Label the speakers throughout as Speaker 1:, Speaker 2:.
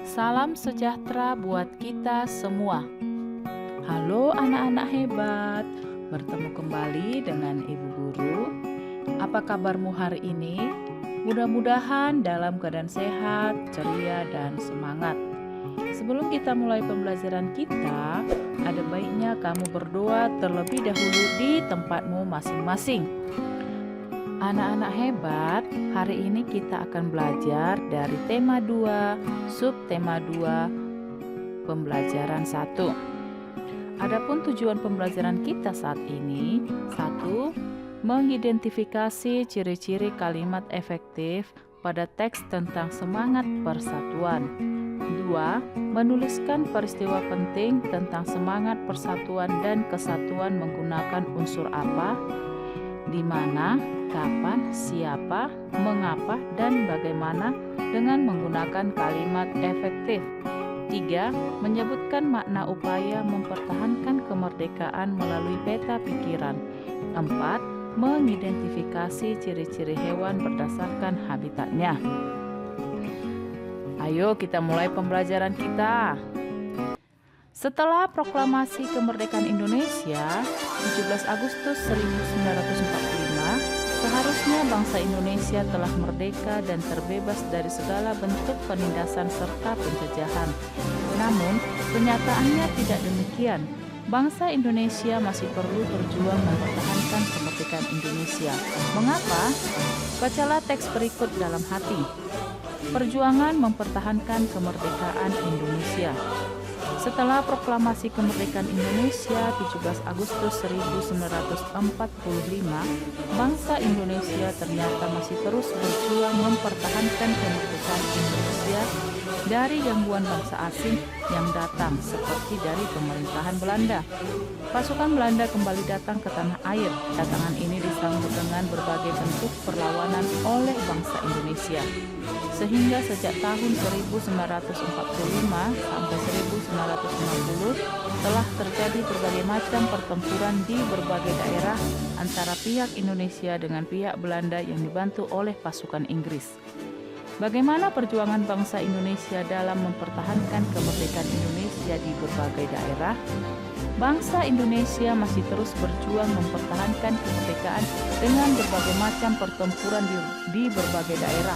Speaker 1: Salam sejahtera buat kita semua. Halo anak-anak hebat, bertemu kembali dengan Ibu Guru. Apa kabarmu hari ini? Mudah-mudahan dalam keadaan sehat, ceria, dan semangat. Sebelum kita mulai pembelajaran kita, ada baiknya kamu berdoa terlebih dahulu di tempatmu masing-masing. Anak-anak hebat, hari ini kita akan belajar dari tema 2, subtema 2, pembelajaran 1. Adapun tujuan pembelajaran kita saat ini, 1. Mengidentifikasi ciri-ciri kalimat efektif pada teks tentang semangat persatuan. 2. Menuliskan peristiwa penting tentang semangat persatuan dan kesatuan menggunakan unsur apa, di mana, kapan, siapa, mengapa, dan bagaimana dengan menggunakan kalimat efektif. 3. Menyebutkan makna upaya mempertahankan kemerdekaan melalui peta pikiran. 4. Mengidentifikasi ciri-ciri hewan berdasarkan habitatnya. Ayo kita mulai pembelajaran kita. Setelah proklamasi kemerdekaan Indonesia 17 Agustus 1945, seharusnya bangsa Indonesia telah merdeka dan terbebas dari segala bentuk penindasan serta penjajahan. Namun, kenyataannya tidak demikian. Bangsa Indonesia masih perlu berjuang mempertahankan kemerdekaan Indonesia. Mengapa? Bacalah teks berikut dalam hati. Perjuangan mempertahankan kemerdekaan Indonesia. Setelah proklamasi kemerdekaan Indonesia 17 Agustus 1945, bangsa Indonesia ternyata masih terus berjuang mempertahankan kemerdekaan Indonesia dari gangguan bangsa asing yang datang seperti dari pemerintahan Belanda. Pasukan Belanda kembali datang ke tanah air. Datangan ini disambut dengan berbagai bentuk perlawanan oleh bangsa Indonesia. Sehingga sejak tahun 1945 sampai 1950 telah terjadi berbagai macam pertempuran di berbagai daerah antara pihak Indonesia dengan pihak Belanda yang dibantu oleh pasukan Inggris. Bagaimana perjuangan bangsa Indonesia dalam mempertahankan kemerdekaan Indonesia di berbagai daerah? Bangsa Indonesia masih terus berjuang mempertahankan kemerdekaan dengan berbagai macam pertempuran di berbagai daerah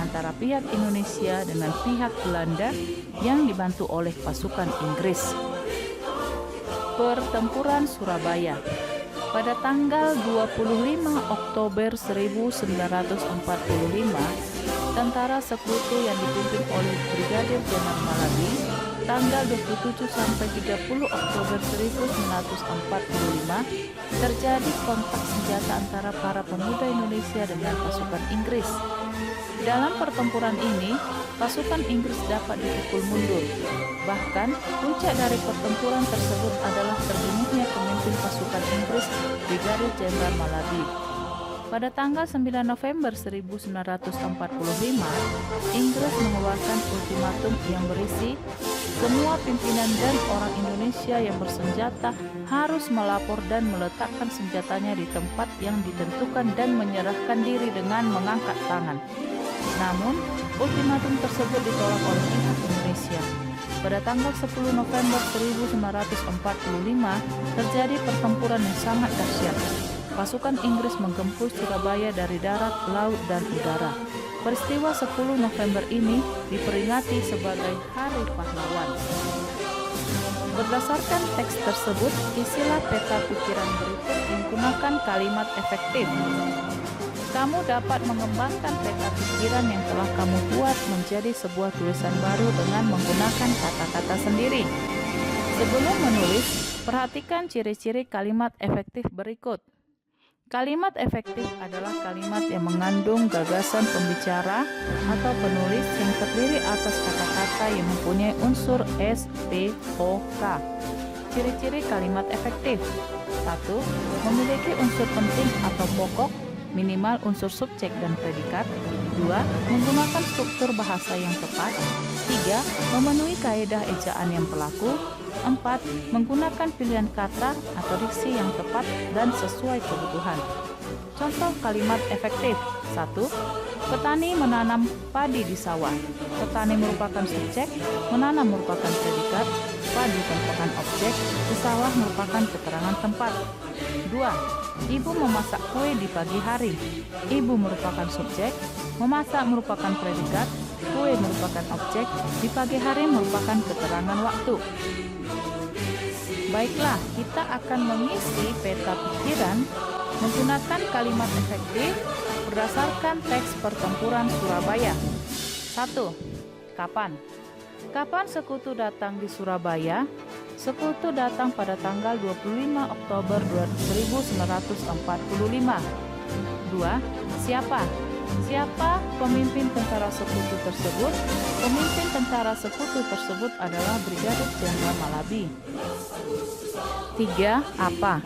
Speaker 1: antara pihak Indonesia dengan pihak Belanda yang dibantu oleh pasukan Inggris. Pertempuran Surabaya. Pada tanggal 25 Oktober 1945, tentara sekutu yang dipimpin oleh Brigadir Jenderal Malabi, tanggal 27 sampai 30 Oktober 1945 terjadi kontak senjata antara para pemuda Indonesia dengan pasukan Inggris. Dalam pertempuran ini, pasukan Inggris dapat dipukul mundur. Bahkan, puncak dari pertempuran tersebut adalah terbunuhnya pemimpin pasukan Inggris, Brigadir Jenderal Malabi. Pada tanggal 9 November 1945, Inggris mengeluarkan ultimatum yang berisi semua pimpinan dan orang Indonesia yang bersenjata harus melapor dan meletakkan senjatanya di tempat yang ditentukan dan menyerahkan diri dengan mengangkat tangan. Namun, ultimatum tersebut ditolak oleh pihak Indonesia. Pada tanggal 10 November 1945, terjadi pertempuran yang sangat dahsyat. Pasukan Inggris menggempur Surabaya dari darat, laut, dan udara. Peristiwa 10 November ini diperingati sebagai Hari Pahlawan. Berdasarkan teks tersebut, isilah peta pikiran berikut menggunakan kalimat efektif. Kamu dapat mengembangkan peta pikiran yang telah kamu buat menjadi sebuah tulisan baru dengan menggunakan kata-kata sendiri. Sebelum menulis, perhatikan ciri-ciri kalimat efektif berikut. Kalimat efektif adalah kalimat yang mengandung gagasan pembicara atau penulis yang terdiri atas kata-kata yang mempunyai unsur S, P, O, K. Ciri-ciri kalimat efektif. 1. Memiliki unsur penting atau pokok, minimal unsur subjek dan predikat. 2. Menggunakan struktur bahasa yang tepat. 3. Memenuhi kaedah ejaan yang berlaku. 4. Menggunakan pilihan kata atau diksi yang tepat dan sesuai kebutuhan. Contoh kalimat efektif. 1. Petani menanam padi di sawah. Petani merupakan subjek, menanam merupakan predikat, padi merupakan objek, di sawah merupakan keterangan tempat. 2. Ibu memasak kue di pagi hari. Ibu merupakan subjek, memasak merupakan predikat, kue merupakan objek, di pagi hari merupakan keterangan waktu. Baiklah, kita akan mengisi peta pikiran menggunakan kalimat efektif berdasarkan teks pertempuran Surabaya. 1. Kapan? Kapan sekutu datang di Surabaya? Sekutu datang pada tanggal 25 Oktober 1945. 2. Siapa? Siapa pemimpin tentara sekutu tersebut? Pemimpin tentara sekutu tersebut adalah Brigadir Jenderal Malabi. 3. Apa?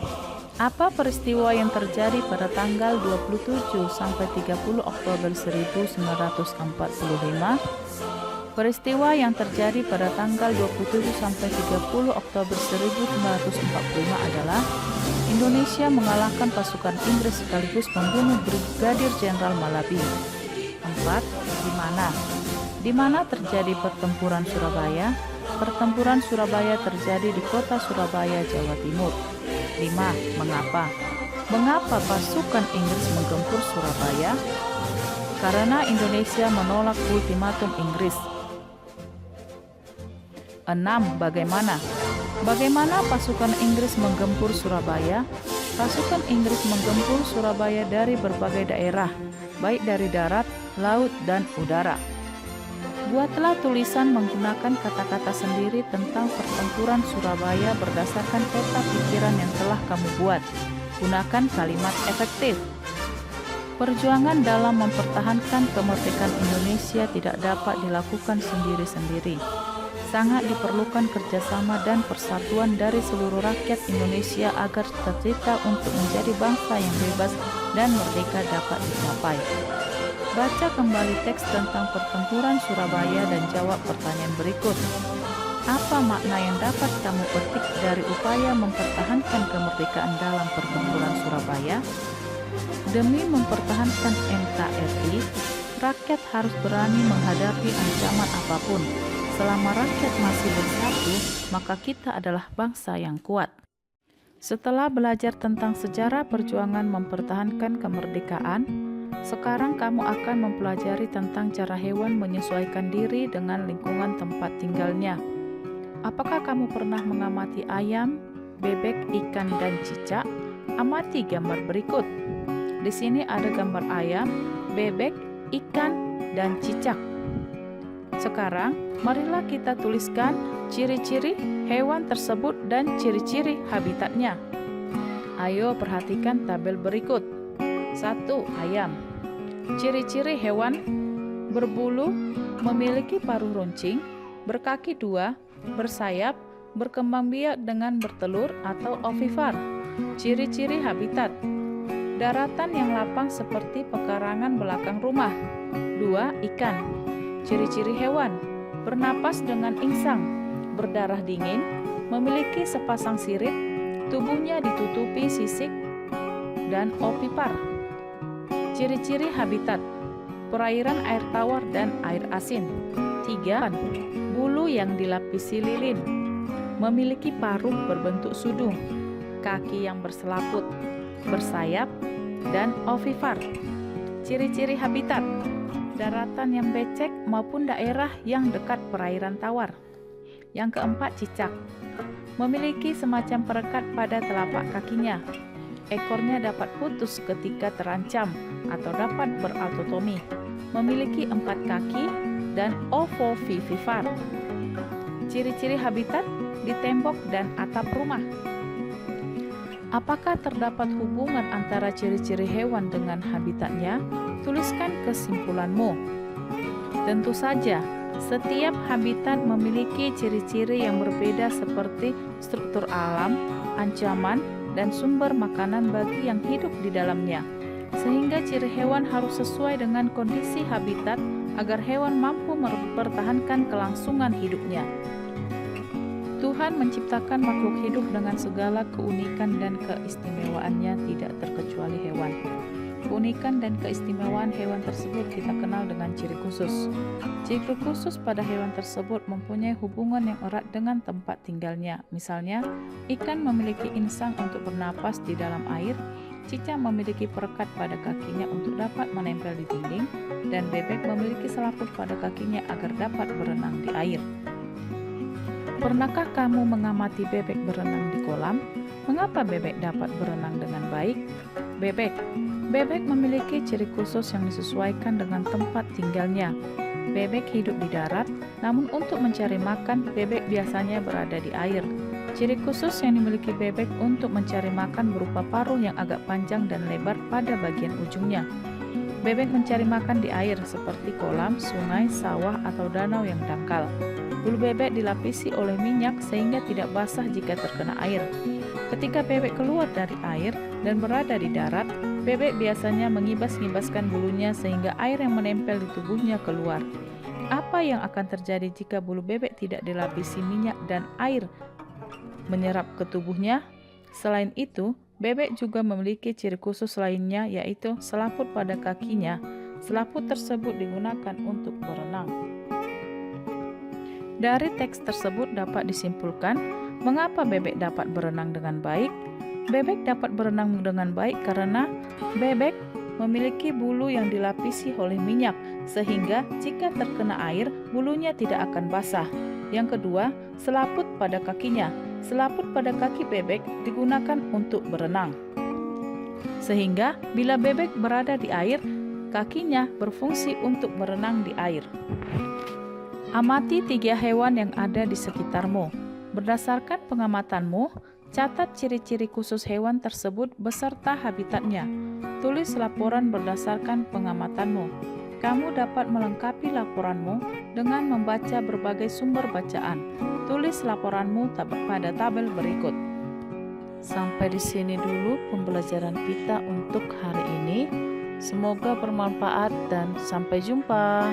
Speaker 1: Apa peristiwa yang terjadi pada tanggal 27 sampai 30 Oktober 1945? Peristiwa yang terjadi pada tanggal 27 sampai 30 Oktober 1945 adalah Indonesia mengalahkan pasukan Inggris sekaligus membunuh Brigadir Jenderal Malabi. 4. Di mana? Di mana terjadi pertempuran Surabaya? Pertempuran Surabaya terjadi di kota Surabaya, Jawa Timur. 5. Mengapa? Mengapa pasukan Inggris menggempur Surabaya? Karena Indonesia menolak ultimatum Inggris. 6. Bagaimana? Bagaimana pasukan Inggris menggempur Surabaya? Pasukan Inggris menggempur Surabaya dari berbagai daerah, baik dari darat, laut, dan udara. Buatlah tulisan menggunakan kata-kata sendiri tentang pertempuran Surabaya berdasarkan peta pikiran yang telah kamu buat. Gunakan kalimat efektif. Perjuangan dalam mempertahankan kemerdekaan Indonesia tidak dapat dilakukan sendiri-sendiri. Sangat diperlukan kerjasama dan persatuan dari seluruh rakyat Indonesia agar cita-cita untuk menjadi bangsa yang bebas dan merdeka dapat dicapai. Baca kembali teks tentang pertempuran Surabaya dan jawab pertanyaan berikut. Apa makna yang dapat kamu petik dari upaya mempertahankan kemerdekaan dalam pertempuran Surabaya? Demi mempertahankan NKRI, rakyat harus berani menghadapi ancaman apapun. Selama rakyat masih bersatu, maka kita adalah bangsa yang kuat. Setelah belajar tentang sejarah perjuangan mempertahankan kemerdekaan, sekarang kamu akan mempelajari tentang cara hewan menyesuaikan diri dengan lingkungan tempat tinggalnya. Apakah kamu pernah mengamati ayam, bebek, ikan, dan cicak? Amati gambar berikut. Di sini ada gambar ayam, bebek, ikan, dan cicak. Sekarang, marilah kita tuliskan ciri-ciri hewan tersebut dan ciri-ciri habitatnya. Ayo perhatikan tabel berikut. 1. Ayam. Ciri-ciri hewan: berbulu, memiliki paruh runcing, berkaki 2, bersayap, berkembang biak dengan bertelur atau ovipar. Ciri-ciri habitat: daratan yang lapang seperti pekarangan belakang rumah. 2. Ikan. Ciri-ciri hewan: bernapas dengan insang, berdarah dingin, memiliki sepasang sirip, tubuhnya ditutupi sisik dan ovipar. Ciri-ciri habitat: perairan air tawar dan air asin. 3. Bulu yang dilapisi lilin, memiliki paruh berbentuk sudung, kaki yang berselaput, bersayap, dan ovipar. Ciri-ciri habitat: daratan yang becek maupun daerah yang dekat perairan tawar. Yang keempat, cicak. Memiliki semacam perekat pada telapak kakinya. Ekornya dapat putus ketika terancam atau dapat berautotomi. Memiliki 4 kaki dan ovovivipar. Ciri-ciri habitat di tembok dan atap rumah. Apakah terdapat hubungan antara ciri-ciri hewan dengan habitatnya? Tuliskan kesimpulanmu. Tentu saja, setiap habitat memiliki ciri-ciri yang berbeda seperti struktur alam, ancaman, dan sumber makanan bagi yang hidup di dalamnya. Sehingga ciri hewan harus sesuai dengan kondisi habitat agar hewan mampu mempertahankan kelangsungan hidupnya. Tuhan menciptakan makhluk hidup dengan segala keunikan dan keistimewaannya, tidak terkecuali hewan. Keunikan dan keistimewaan hewan tersebut kita kenal dengan ciri khusus. Ciri khusus pada hewan tersebut mempunyai hubungan yang erat dengan tempat tinggalnya. Misalnya, ikan memiliki insang untuk bernapas di dalam air, cicak memiliki perekat pada kakinya untuk dapat menempel di dinding, dan bebek memiliki selaput pada kakinya agar dapat berenang di air. Pernahkah kamu mengamati bebek berenang di kolam? Mengapa bebek dapat berenang dengan baik? Bebek memiliki ciri khusus yang disesuaikan dengan tempat tinggalnya. Bebek hidup di darat, namun untuk mencari makan, bebek biasanya berada di air. Ciri khusus yang dimiliki bebek untuk mencari makan berupa paruh yang agak panjang dan lebar pada bagian ujungnya. Bebek mencari makan di air seperti kolam, sungai, sawah, atau danau yang dangkal. Bulu bebek dilapisi oleh minyak sehingga tidak basah jika terkena air. Ketika bebek keluar dari air dan berada di darat, bebek biasanya mengibas-ngibaskan bulunya sehingga air yang menempel di tubuhnya keluar. Apa yang akan terjadi jika bulu bebek tidak dilapisi minyak dan air menyerap ke tubuhnya? Selain itu, bebek juga memiliki ciri khusus lainnya, yaitu selaput pada kakinya. Selaput tersebut digunakan untuk berenang. Dari teks tersebut dapat disimpulkan mengapa bebek dapat berenang dengan baik. Bebek dapat berenang dengan baik karena bebek memiliki bulu yang dilapisi oleh minyak, sehingga jika terkena air, bulunya tidak akan basah. Yang kedua, selaput pada kakinya. Selaput pada kaki bebek digunakan untuk berenang, sehingga bila bebek berada di air, kakinya berfungsi untuk berenang di air. Amati 3 hewan yang ada di sekitarmu. Berdasarkan pengamatanmu, catat ciri-ciri khusus hewan tersebut beserta habitatnya. Tulis laporan berdasarkan pengamatanmu. Kamu dapat melengkapi laporanmu dengan membaca berbagai sumber bacaan. Tulis laporanmu pada tabel berikut. Sampai di sini dulu pembelajaran kita untuk hari ini. Semoga bermanfaat dan sampai jumpa.